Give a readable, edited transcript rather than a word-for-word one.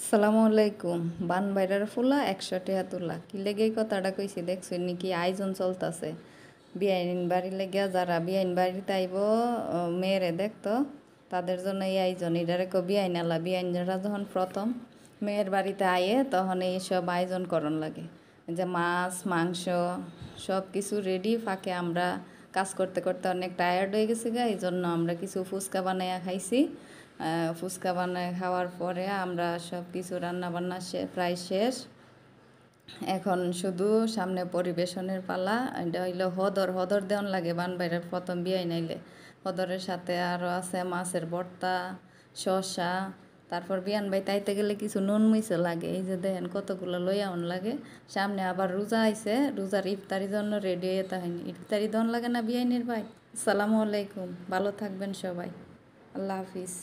আসসালামু আলাইকুম। বান বাইরার ফুলা ১০০ টাকা তোলা। কি লেগে এই কথাটা কইছি দেখছেন নাকি? আয়োজন চলতেছে বিয়াইন বাড়ি লেগে। যারা বিয়াইন বাড়িতে আইব মেয়েরে দেখতো তাদের জন্য এই আয়োজন। এটারে বিয়াইন আলা বিয়াইনরা যখন প্রথম মেয়ের বাড়িতে আয়ে তখন এইসব আয়োজন করন লাগে, যে মাছ মাংস সব কিছু রেডি। ফাঁকে আমরা কাজ করতে করতে অনেক টায়ার্ড হয়ে গেছি এই জন্য আমরা কিছু ফুচকা বানাইয়া খাইছি। ফুচকা বানায় খাওয়ার পরে আমরা সব কিছু রান্নাবান্না প্রায় শেষ। এখন শুধু সামনে পরিবেশনের পালা। এটা হইলো হদর দেওয়ান লাগে বানবাইরের প্রথম বিয়াই নাইলে। হদরের সাথে আরও আছে মাছের ভর্তা, শসা। তারপর বিয়ান বাই তাইতে গেলে কিছু নুন মিশে লাগে। এই যে দেখেন কতগুলো লইয়াউন লাগে। সামনে আবার রোজা আইছে, রোজার ইফতারির জন্য রেডি হয়ে তাহলে ইফতারি দন লাগে না বিয়াইনের ভাই। আসসালামু আলাইকুম, ভালো থাকবেন সবাই। আল্লাহ হাফিজ।